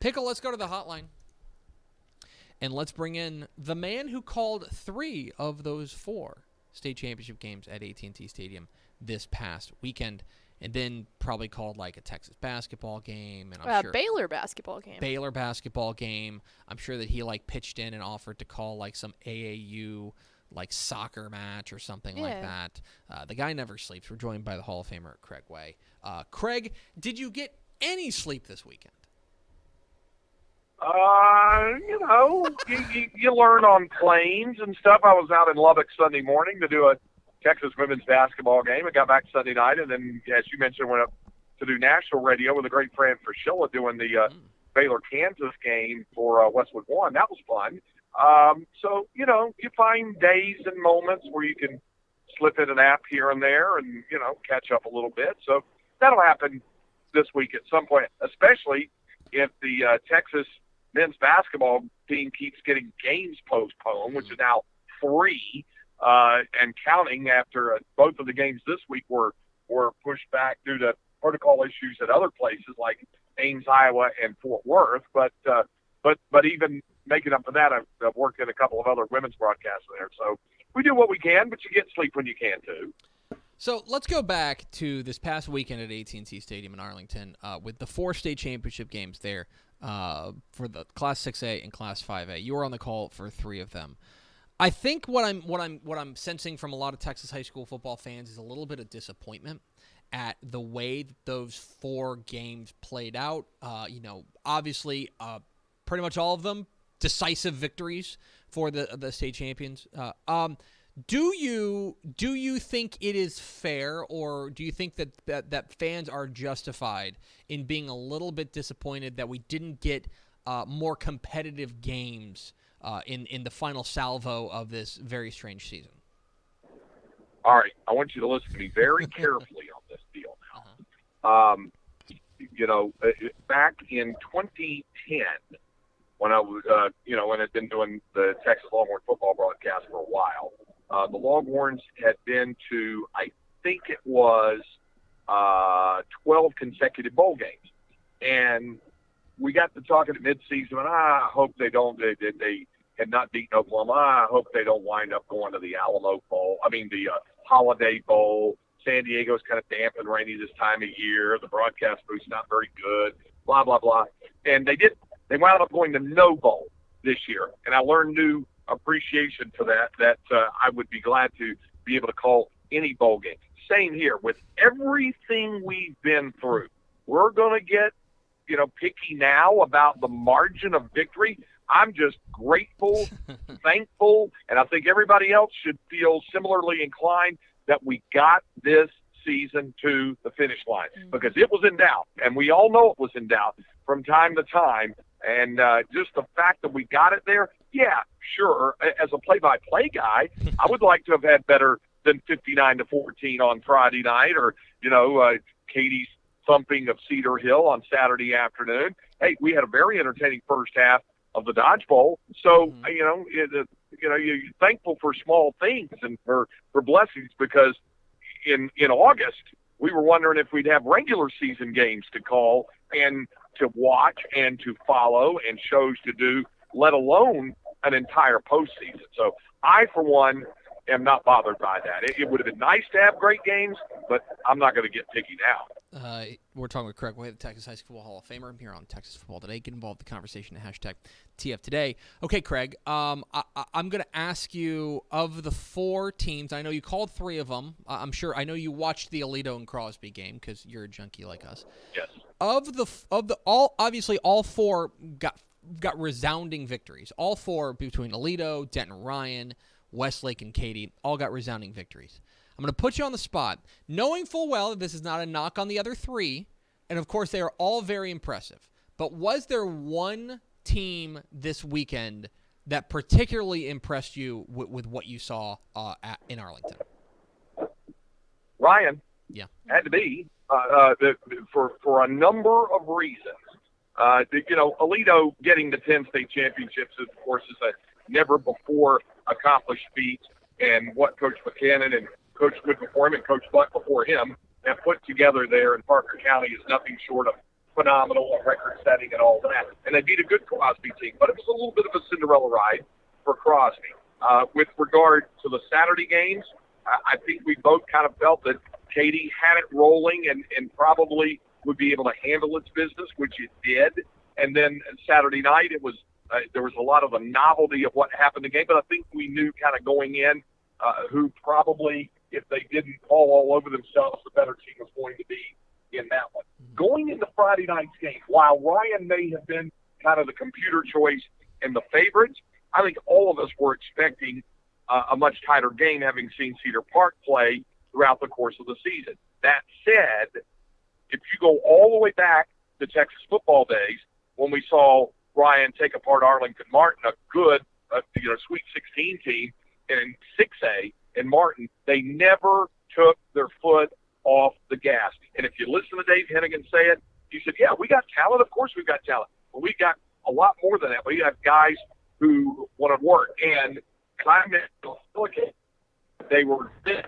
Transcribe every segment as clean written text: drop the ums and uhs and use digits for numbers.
Pickle, let's go to the hotline. And let's bring in the man who called 3 of those 4 state championship games at AT&T Stadium this past weekend, and then probably called like a Texas basketball game, and I'm sure Baylor basketball game. Baylor basketball game. I'm sure that he like pitched in and offered to call like some AAU like soccer match or something like that. The guy never sleeps. We're joined by the Hall of Famer Craig Way. Craig, did you get any sleep this weekend? You learn on planes and stuff. I was out in Lubbock Sunday morning to do a Texas women's basketball game. I got back Sunday night, and then, as you mentioned, went up to do national radio with a great friend Priscilla doing the Baylor-Kansas game for Westwood One. That was fun. So, you find days and moments where you can slip in a nap here and there and, catch up a little bit. So that'll happen this week at some point, especially if the Texas men's basketball team keeps getting games postponed, which is now 3 and counting after both of the games this week were pushed back due to protocol issues at other places like Ames, Iowa, and Fort Worth. But even making up for that, I've worked in a couple of other women's broadcasts there. So we do what we can, but you get sleep when you can too. So let's go back to this past weekend at AT&T Stadium in Arlington with the 4 state championship games there for the Class 6A and Class 5A. You were on the call for 3 of them. I think what I'm sensing from a lot of Texas high school football fans is a little bit of disappointment at the way that those 4 games played out. Obviously, pretty much all of them decisive victories for the state champions. Do you think it is fair, or do you think that fans are justified in being a little bit disappointed that we didn't get more competitive games in the final salvo of this very strange season? All right, I want you to listen to me very carefully on this deal now. Back in 2010, when I was, when I'd been doing the Texas Longhorn football broadcast for a while, the Longhorns had been to, I think it was 12 consecutive bowl games. And we got to talking at midseason, and I hope they don't. They had not beaten Oklahoma. I hope they don't wind up going to the Alamo Bowl. the Holiday Bowl. San Diego's kind of damp and rainy this time of year. The broadcast booth's not very good, blah, blah, blah. And they did. They wound up going to no bowl this year. And I learned new appreciation for that I would be glad to be able to call any bowl game. Same here. With everything we've been through, we're going to get, picky now about the margin of victory. I'm just grateful, thankful, and I think everybody else should feel similarly inclined that we got this season to the finish line, because it was in doubt, and we all know it was in doubt from time to time. And just the fact that we got it there, yeah, sure. As a play-by-play guy, I would like to have had better than 59-14 on Friday night, or Katie's thumping of Cedar Hill on Saturday afternoon. Hey, we had a very entertaining first half of the Dodge Bowl. So you're thankful for small things and for blessings, because in August we were wondering if we'd have regular season games to call and to watch and to follow and shows to do, let alone an entire postseason. So I, for one, am not bothered by that. It would have been nice to have great games, but I'm not going to get picky now. We're talking with Craig Way, the Texas High School Hall of Famer. I'm here on Texas Football Today. Get involved in the conversation at #TF Today. Okay, Craig, I'm going to ask you, of the 4 teams, I know you called 3 of them. I know you watched the Aledo and Crosby game because you're a junkie like us. Yes. Obviously all 4 got resounding victories. All 4 between Aledo, Denton Ryan, Westlake, and Katy all got resounding victories. I'm going to put you on the spot, knowing full well that this is not a knock on the other 3, and of course they are all very impressive. But was there one team this weekend that particularly impressed you with what you saw in Arlington? Ryan. Yeah. Had to be for a number of reasons. Aledo getting to 10 state championships, of course, is a never-before accomplished feat, and what Coach Buchanan and Coach Good before him and Coach Buck before him have put together there in Parker County is nothing short of phenomenal, record-setting, and all that. And they beat a good Crosby team, but it was a little bit of a Cinderella ride for Crosby. With regard to the Saturday games, I think we both kind of felt that Katy had it rolling and probably would be able to handle its business, which it did. And then Saturday night, it was there was a lot of the novelty of what happened in the game, but I think we knew kind of going in who probably, if they didn't fall all over themselves, the better team was going to be in that one. Going into Friday night's game, while Ryan may have been kind of the computer choice and the favorites, I think all of us were expecting a much tighter game, having seen Cedar Park play throughout the course of the season. That said, if you go all the way back to Texas football days, when we saw Ryan take apart Arlington Martin, a good, Sweet 16 team in 6A in Martin, they never took their foot off the gas. And if you listen to Dave Hennigan say it, he said, yeah, we got talent. Of course we've got talent. But we got a lot more than that. We have guys who want to work. And they were they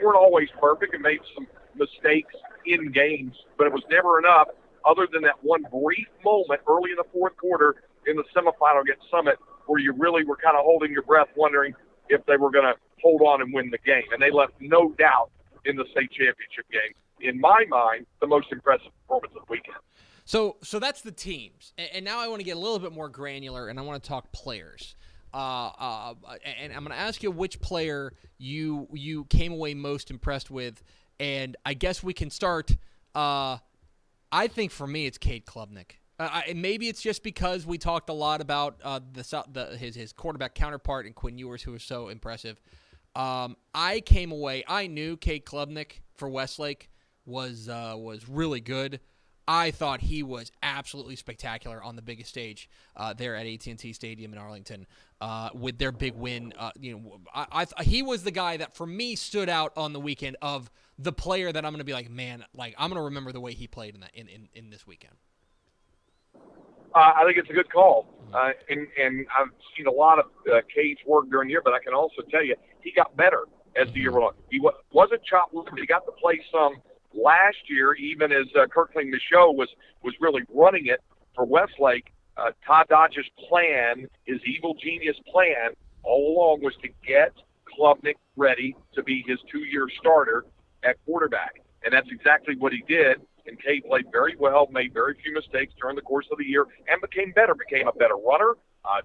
weren't always perfect and made some mistakes in games, but it was never enough other than that one brief moment early in the fourth quarter in the semifinal against Summit where you really were kind of holding your breath wondering if they were going to hold on and win the game. And they left no doubt in the state championship game. In my mind, the most impressive performance of the weekend. So that's the teams. And now I want to get a little bit more granular, and I want to talk players. And I'm going to ask you which player you came away most impressed with. And I guess we can start. I think for me, it's Cade Klubnik. Maybe it's just because we talked a lot about his quarterback counterpart in Quinn Ewers, who was so impressive. I came away. I knew Cade Klubnik for Westlake was really good. I thought he was absolutely spectacular on the biggest stage there at AT&T Stadium in Arlington with their big win. He was the guy that for me stood out on the weekend of the player that I'm going to be like, man, like I'm going to remember the way he played in this weekend. I think it's a good call, and I've seen a lot of Cade's work during the year, but I can also tell you he got better as the year went on. He wasn't chopped liver. He got to play some last year, even as Kirkland Michaud was really running it for Westlake. Todd Dodge's plan, his evil genius plan, all along was to get Klubnik ready to be his 2-year starter at quarterback, and that's exactly what he did. And Cade played very well, made very few mistakes during the course of the year, and became better. Became a better runner,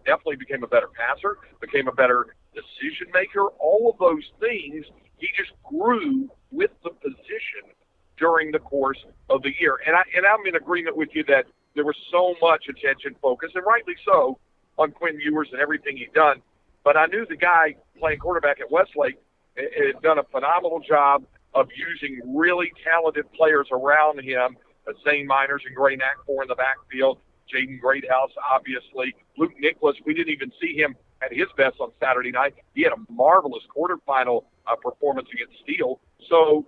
definitely became a better passer, became a better decision maker. All of those things, he just grew with the position during the course of the year. And I'm in agreement with you that there was so much attention focus, and rightly so, on Quinn Ewers and everything he'd done. But I knew the guy playing quarterback at Westlake had done a phenomenal job of using really talented players around him, Zane Miners and Gray Nakfor in the backfield, Jaden Greathouse, obviously. Luke Nicholas, we didn't even see him at his best on Saturday night. He had a marvelous quarterfinal performance against Steele. So,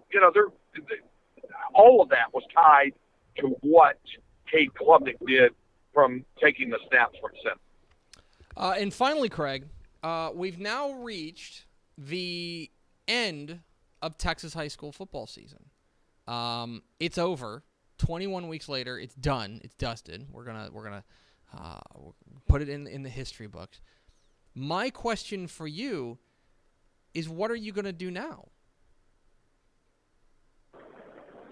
all of that was tied to what Cade Klubnik did from taking the snaps from center. And finally, Craig, we've now reached the end of Texas high school football season. It's over. 21 weeks later, it's done. It's dusted. We're gonna put it in the history books. My question for you is, what are you gonna do now?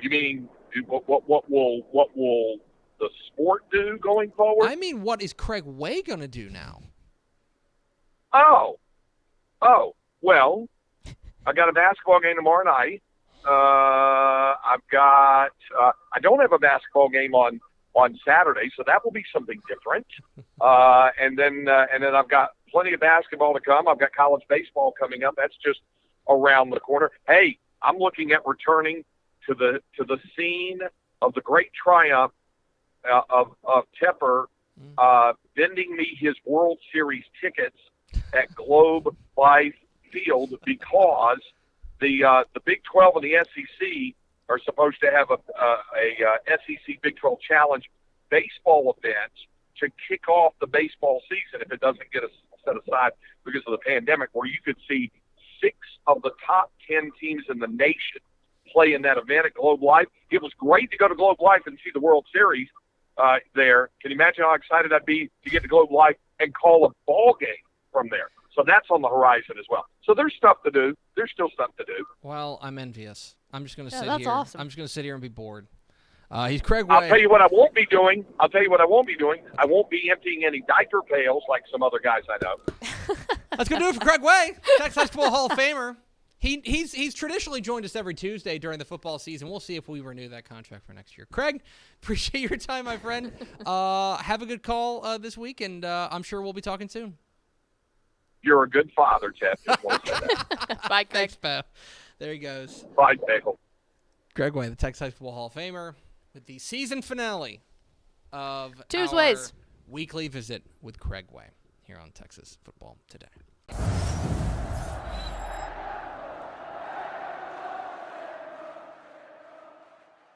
You mean what will the sport do going forward? I mean, what is Craig Way gonna do now? Oh, well, I got a basketball game tomorrow night. I don't have a basketball game on Saturday, so that will be something different. And then I've got plenty of basketball to come. I've got college baseball coming up. That's just around the corner. Hey, I'm looking at returning to the scene of the great triumph of Tepper vending me his World Series tickets at Globe Life Field, because the Big 12 and the SEC are supposed to have a SEC Big 12 Challenge baseball event to kick off the baseball season if it doesn't get set aside because of the pandemic, where you could see 6 of the top 10 teams in the nation play in that event at Globe Life. It was great to go to Globe Life and see the World Series there. Can you imagine how excited I'd be to get to Globe Life and call a ball game from there? So that's on the horizon as well. So there's stuff to do. There's still stuff to do. Well, I'm envious. I'm just going to sit that's here. awesome. I'm just going to sit here and be bored. He's Craig Way. I'll tell you what I won't be doing. I won't be emptying any diaper pails like some other guys I know. That's going to do it for Craig Way, Texas High School Hall of Famer. He's traditionally joined us every Tuesday during the football season. We'll see if we renew that contract for next year. Craig, appreciate your time, my friend. Have a good call this week, and I'm sure we'll be talking soon. You're a good father, Ted. Just want to say that. Bye, Craig. Thanks, Beau. There he goes. Bye, Bagel. Greg Way, the Texas High School Hall of Famer, with the season finale of Tuesdays. our weekly visit with Craig Way here on Texas Football Today.